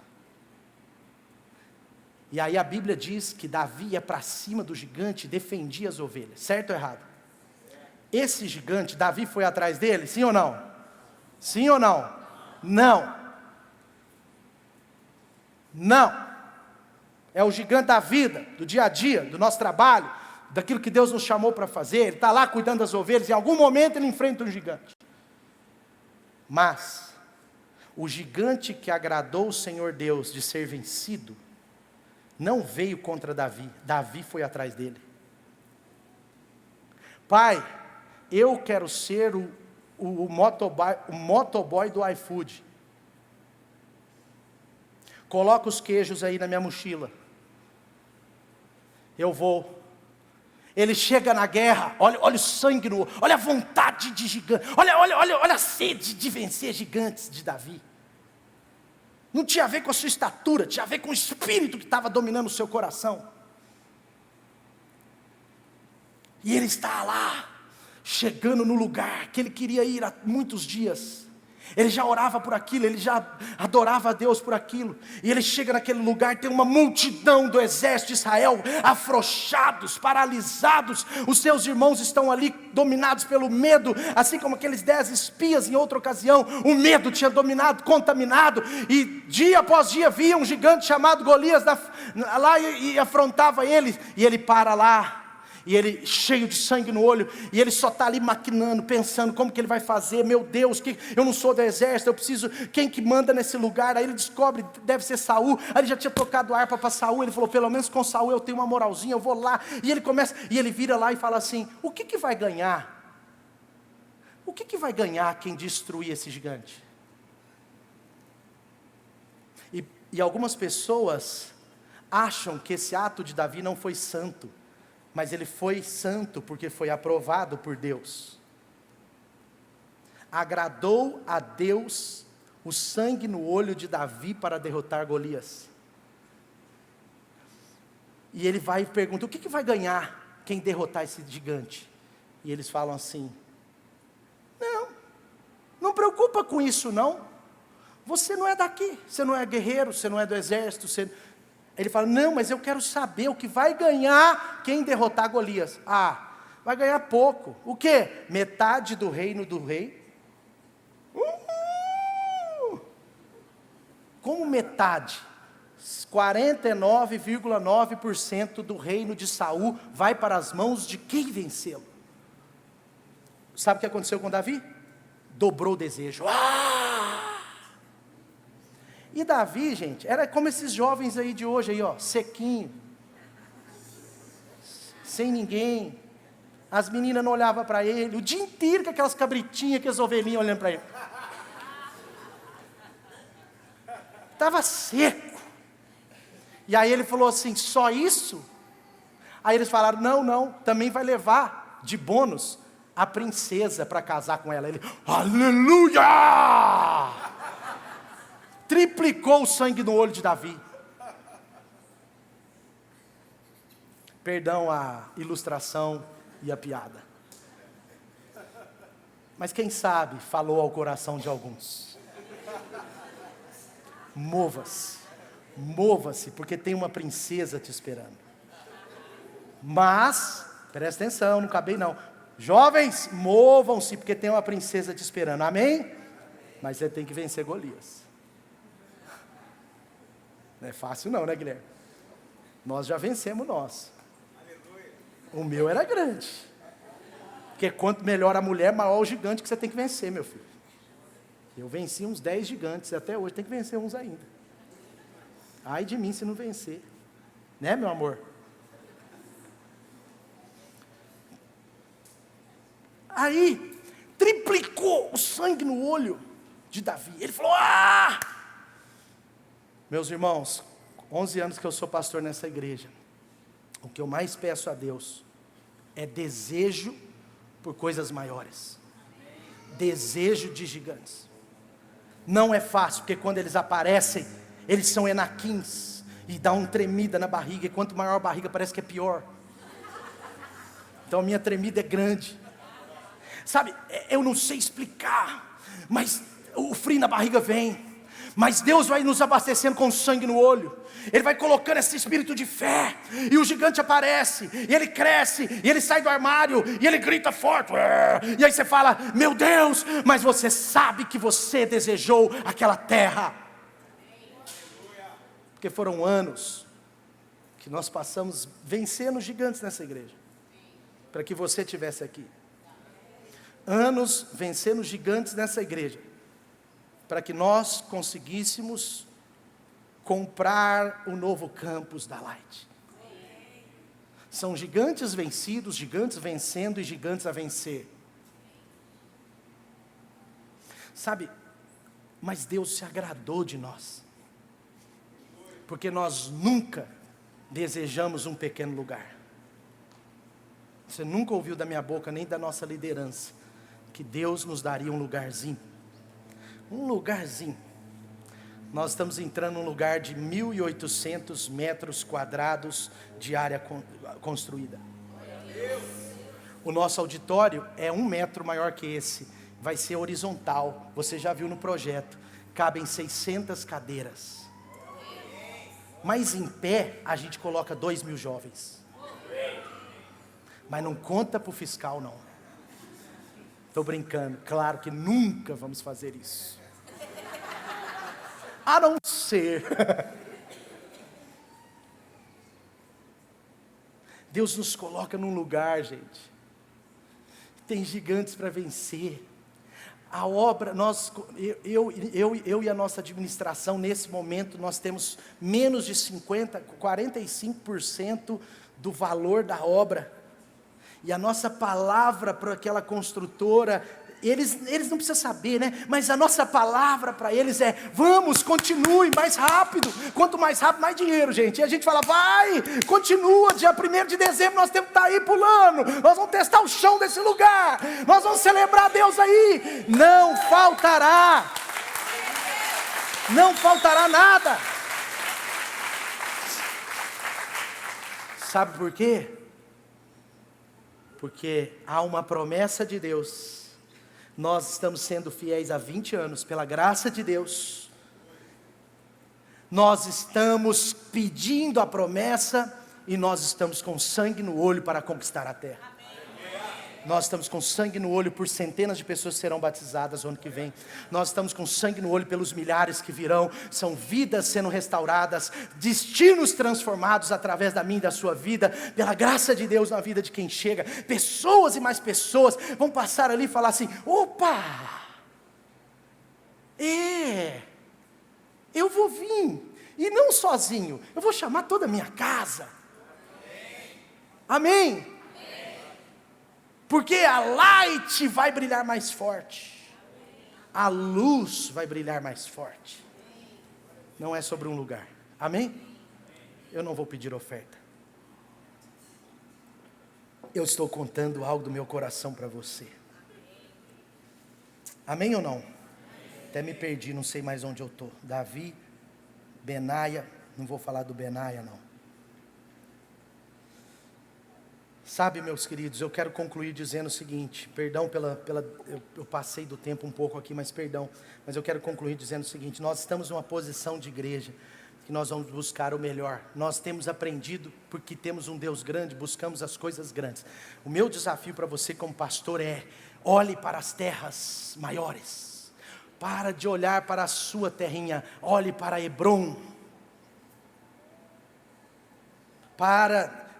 E aí a Bíblia diz que Davi ia para cima do gigante e defendia as ovelhas, certo ou errado? Esse gigante, Davi foi atrás dele, sim ou não? Sim ou não? Não. Não. É o gigante da vida, do dia a dia, do nosso trabalho, daquilo que Deus nos chamou para fazer. Ele está lá cuidando das ovelhas, em algum momento ele enfrenta um gigante. Mas o gigante que agradou o Senhor Deus de ser vencido, não veio contra Davi, Davi foi atrás dele. Pai, eu quero ser o motoboy do iFood. Coloca os queijos aí na minha mochila. Eu vou. Ele chega na guerra, olha o sangue no olho, olha a vontade de gigante, olha a sede de vencer gigantes de Davi. Não tinha a ver com a sua estatura, tinha a ver com o espírito que estava dominando o seu coração. E ele está lá, chegando no lugar que ele queria ir há muitos dias. Ele já orava por aquilo, ele já adorava a Deus por aquilo. E ele chega naquele lugar, tem uma multidão do exército de Israel, afrouxados, paralisados. Os seus irmãos estão ali, dominados pelo medo, assim como aqueles 10 espias em outra ocasião. O medo tinha dominado, contaminado. E dia após dia via um gigante chamado Golias lá e afrontava ele. E ele para lá. E ele cheio de sangue no olho, e ele só está ali maquinando, pensando como que ele vai fazer. Meu Deus, eu não sou do exército, eu preciso, quem que manda nesse lugar? Aí ele descobre, deve ser Saul. Aí ele já tinha tocado harpa para Saul, ele falou, pelo menos com Saul eu tenho uma moralzinha, eu vou lá. E ele começa, e ele vira lá e fala assim, o que vai ganhar? O que vai ganhar quem destruir esse gigante? E algumas pessoas acham que esse ato de Davi não foi santo, mas ele foi santo porque foi aprovado por Deus. Agradou a Deus o sangue no olho de Davi para derrotar Golias. E ele vai e pergunta, o que vai ganhar quem derrotar esse gigante? E eles falam assim, não preocupa com isso não, você não é daqui, você não é guerreiro, você não é do exército, Ele fala, não, mas eu quero saber o que vai ganhar quem derrotar Golias. Vai ganhar pouco. O quê? Metade do reino do rei. Como metade? 49,9% do reino de Saul vai para as mãos de quem vencê-lo. Sabe o que aconteceu com Davi? Dobrou o desejo. E Davi, gente, era como esses jovens aí de hoje, aí, ó, sequinho, sem ninguém, as meninas não olhavam para ele, o dia inteiro com aquelas cabritinhas, aquelas ovelhinhas olhando para ele, estava seco, e aí ele falou assim, só isso? Aí eles falaram, não, também vai levar de bônus a princesa para casar com ela. Ele, aleluia! Triplicou o sangue no olho de Davi. Perdão a ilustração e a piada. Mas quem sabe falou ao coração de alguns. Mova-se, porque tem uma princesa te esperando. Mas, presta atenção, não acabei não. Jovens, movam-se, porque tem uma princesa te esperando, amém? Mas você tem que vencer Golias. Não é fácil não, né, Guilherme? Nós já vencemos nós. O meu era grande. Porque quanto melhor a mulher, maior o gigante que você tem que vencer, meu filho. Eu venci uns 10 gigantes, e até hoje tem que vencer uns ainda. Ai de mim se não vencer. Né, meu amor? Aí, triplicou o sangue no olho de Davi. Ele falou, Meus irmãos, 11 anos que eu sou pastor nessa igreja, o que eu mais peço a Deus é desejo por coisas maiores, desejo de gigantes. Não é fácil, porque quando eles aparecem, eles são enaquins, e dá uma tremida na barriga, e quanto maior a barriga parece que é pior. Então a minha tremida é grande. Sabe, eu não sei explicar, mas o frio na barriga vem. Mas Deus vai nos abastecendo com sangue no olho. Ele vai colocando esse espírito de fé. E o gigante aparece. E ele cresce. E ele sai do armário. E ele grita forte. E aí você fala, meu Deus. Mas você sabe que você desejou aquela terra. Porque foram anos que nós passamos vencendo gigantes nessa igreja. Para que você estivesse aqui. Anos vencendo gigantes nessa igreja. Para que nós conseguíssemos comprar o novo campus da Light. São gigantes vencidos, gigantes vencendo e gigantes a vencer. Sabe, mas Deus se agradou de nós. Porque nós nunca desejamos um pequeno lugar. Você nunca ouviu da minha boca, nem da nossa liderança, que Deus nos daria um lugarzinho. Um lugarzinho. Nós estamos entrando num lugar de 1.800 metros quadrados de área construída. O nosso auditório é 1 metro maior que esse. Vai ser horizontal. Você já viu no projeto. Cabem 600 cadeiras. Mas em pé a gente coloca 2.000 jovens. Mas não conta para o fiscal não. Estou brincando. Claro que nunca vamos fazer isso. A não ser Deus nos coloca num lugar, gente, tem gigantes para vencer. A obra, eu e a nossa administração, nesse momento, nós temos menos de 45% do valor da obra. E a nossa palavra para aquela construtora, eles não precisam saber, né? Mas a nossa palavra para eles é: vamos, continue, mais rápido. Quanto mais rápido, mais dinheiro, gente. E a gente fala: vai, continua, dia 1º de dezembro nós temos que estar aí pulando. Nós vamos testar o chão desse lugar. Nós vamos celebrar Deus aí. Não faltará. Não faltará nada. Sabe por quê? Porque há uma promessa de Deus. Nós estamos sendo fiéis há 20 anos, pela graça de Deus. Nós estamos pedindo a promessa e nós estamos com sangue no olho para conquistar a terra. Nós estamos com sangue no olho por centenas de pessoas que serão batizadas no ano que vem. Nós estamos com sangue no olho pelos milhares que virão. São vidas sendo restauradas, destinos transformados através da minha e da sua vida, pela graça de Deus na vida de quem chega. Pessoas e mais pessoas vão passar ali e falar assim: opa, eu vou vir, e não sozinho, eu vou chamar toda a minha casa. Amém? Porque a light vai brilhar mais forte, a luz vai brilhar mais forte. Não é sobre um lugar, amém? Eu não vou pedir oferta. Eu estou contando algo do meu coração para você. Amém ou não? Até me perdi, não sei mais onde eu estou. Davi, Benaia, não vou falar do Benaia não. Sabe, meus queridos, eu quero concluir dizendo o seguinte, perdão eu passei do tempo um pouco aqui, mas perdão, mas eu quero concluir dizendo o seguinte: nós estamos numa posição de igreja, que nós vamos buscar o melhor. Nós temos aprendido, porque temos um Deus grande, buscamos as coisas grandes. O meu desafio para você como pastor é: olhe para as terras maiores, para de olhar para a sua terrinha, olhe para Hebrom,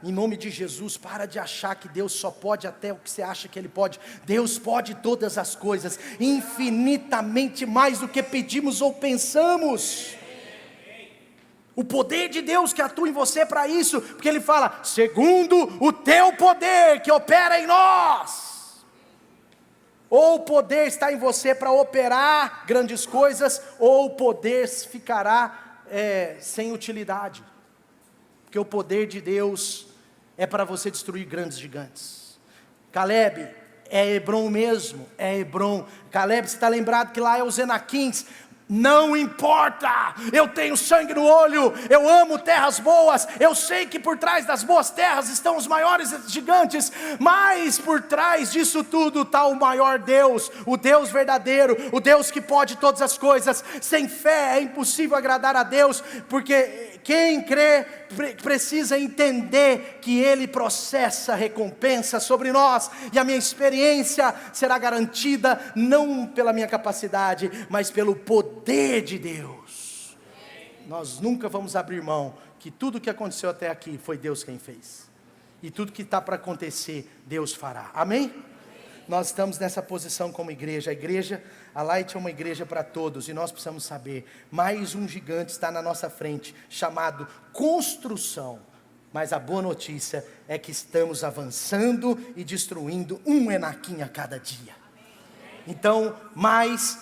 em nome de Jesus, para de achar que Deus só pode até o que você acha que Ele pode. Deus pode todas as coisas, infinitamente mais do que pedimos ou pensamos. O poder de Deus que atua em você para isso, porque Ele fala: segundo o teu poder que opera em nós. Ou o poder está em você para operar grandes coisas, ou o poder ficará sem utilidade. Porque o poder de Deus é para você destruir grandes gigantes. Caleb, é Hebrom mesmo, é Hebrom. Caleb, você está lembrado que lá é os Enaquins. Não importa, eu tenho sangue no olho, eu amo terras boas, eu sei que por trás das boas terras estão os maiores gigantes, mas por trás disso tudo está o maior Deus, o Deus verdadeiro, o Deus que pode todas as coisas. Sem fé é impossível agradar a Deus, porque quem crê precisa entender que Ele processa recompensa sobre nós, e a minha experiência será garantida não pela minha capacidade, mas pelo poder de Deus. Nós nunca vamos abrir mão que tudo que aconteceu até aqui foi Deus quem fez, e tudo que está para acontecer, Deus fará, amém? Nós estamos nessa posição como igreja. A Light é uma igreja para todos, e nós precisamos saber, mais um gigante está na nossa frente, chamado construção. Mas a boa notícia é que estamos avançando e destruindo um Enaquim a cada dia. Então, mais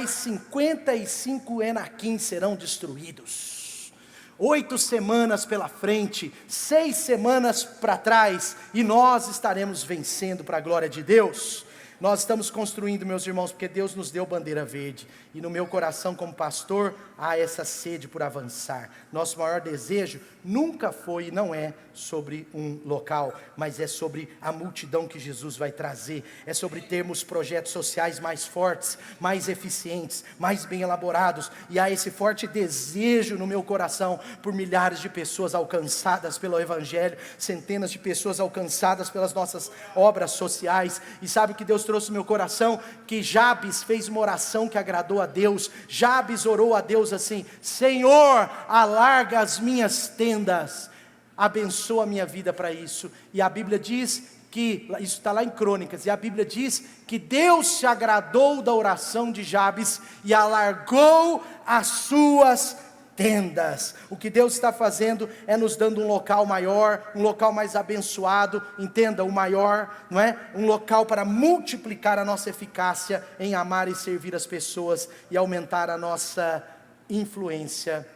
55 Enaquins serão destruídos. 8 semanas pela frente, 6 semanas para trás, e nós estaremos vencendo para a glória de Deus. Nós estamos construindo, meus irmãos, porque Deus nos deu bandeira verde, e no meu coração como pastor, há essa sede por avançar. Nosso maior desejo nunca foi e não é sobre um local, mas é sobre a multidão que Jesus vai trazer, é sobre termos projetos sociais mais fortes, mais eficientes, mais bem elaborados, e há esse forte desejo no meu coração, por milhares de pessoas alcançadas pelo Evangelho, centenas de pessoas alcançadas pelas nossas obras sociais. E sabe o que Deus trouxe no meu coração? Que Jabes fez uma oração que agradou a Deus. Jabes orou a Deus assim: Senhor, alarga as minhas tendas, abençoa a minha vida para isso. E a Bíblia diz que, isso está lá em Crônicas, e a Bíblia diz que Deus se agradou da oração de Jabes e alargou as suas tendas. O que Deus está fazendo é nos dando um local maior, um local mais abençoado, entenda, o maior, não é? Um local para multiplicar a nossa eficácia em amar e servir as pessoas e aumentar a nossa influência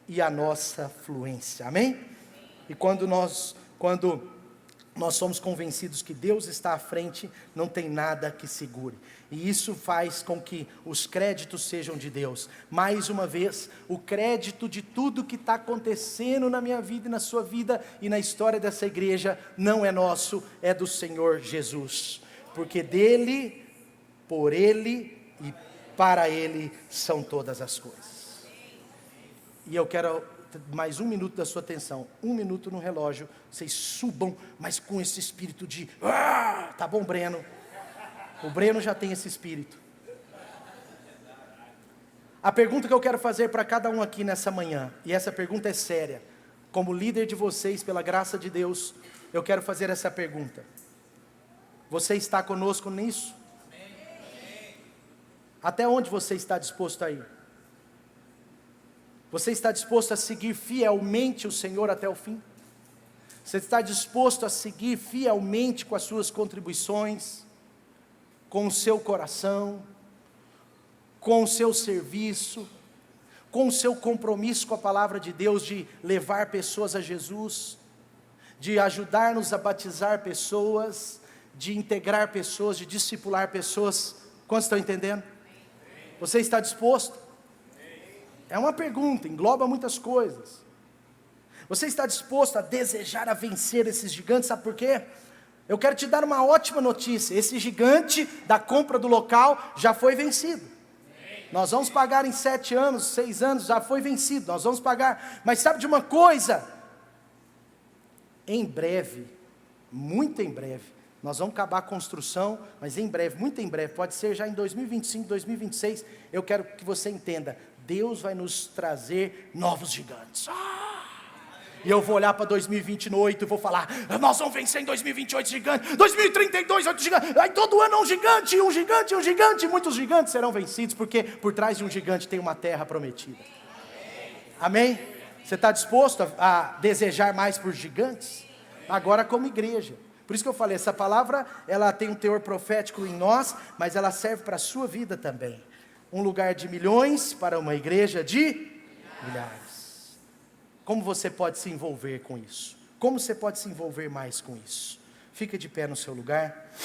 e a nossa fluência, amém? E quando nós somos convencidos que Deus está à frente, não tem nada que segure. E isso faz com que os créditos sejam de Deus. Mais uma vez, o crédito de tudo que está acontecendo na minha vida e na sua vida e na história dessa igreja não é nosso, é do Senhor Jesus. Porque dele, por ele e para ele são todas as coisas. E eu quero mais 1 minuto da sua atenção, 1 minuto no relógio, vocês subam, mas com esse espírito de, tá bom, Breno? O Breno já tem esse espírito. A pergunta que eu quero fazer para cada um aqui nessa manhã, e essa pergunta é séria, como líder de vocês, pela graça de Deus, eu quero fazer essa pergunta: você está conosco nisso? Até onde você está disposto a ir? Você está disposto a seguir fielmente o Senhor até o fim? Você está disposto a seguir fielmente com as suas contribuições, com o seu coração, com o seu serviço, com o seu compromisso com a palavra de Deus, de levar pessoas a Jesus, de ajudar-nos a batizar pessoas, de integrar pessoas, de discipular pessoas? Quantos estão entendendo? Você está disposto? É uma pergunta, engloba muitas coisas. Você está disposto a desejar a vencer esses gigantes? Sabe por quê? Eu quero te dar uma ótima notícia: esse gigante da compra do local já foi vencido. Nós vamos pagar em 7 anos, 6 anos, já foi vencido, nós vamos pagar. Mas sabe de uma coisa? Em breve, muito em breve, nós vamos acabar a construção, mas em breve, muito em breve, pode ser já em 2025, 2026, eu quero que você entenda, Deus vai nos trazer novos gigantes. E eu vou olhar para 2028 e vou falar, nós vamos vencer em 2028 gigante, 2032 outro gigante, aí todo ano um gigante, um gigante, um gigante, muitos gigantes serão vencidos, porque por trás de um gigante tem uma terra prometida. Amém? Você está disposto a desejar mais por gigantes? Agora como igreja. Por isso que eu falei, essa palavra, ela tem um teor profético em nós, mas ela serve para a sua vida também. Um lugar de milhões para uma igreja de milhares. Como você pode se envolver com isso? Como você pode se envolver mais com isso? Fica de pé no seu lugar.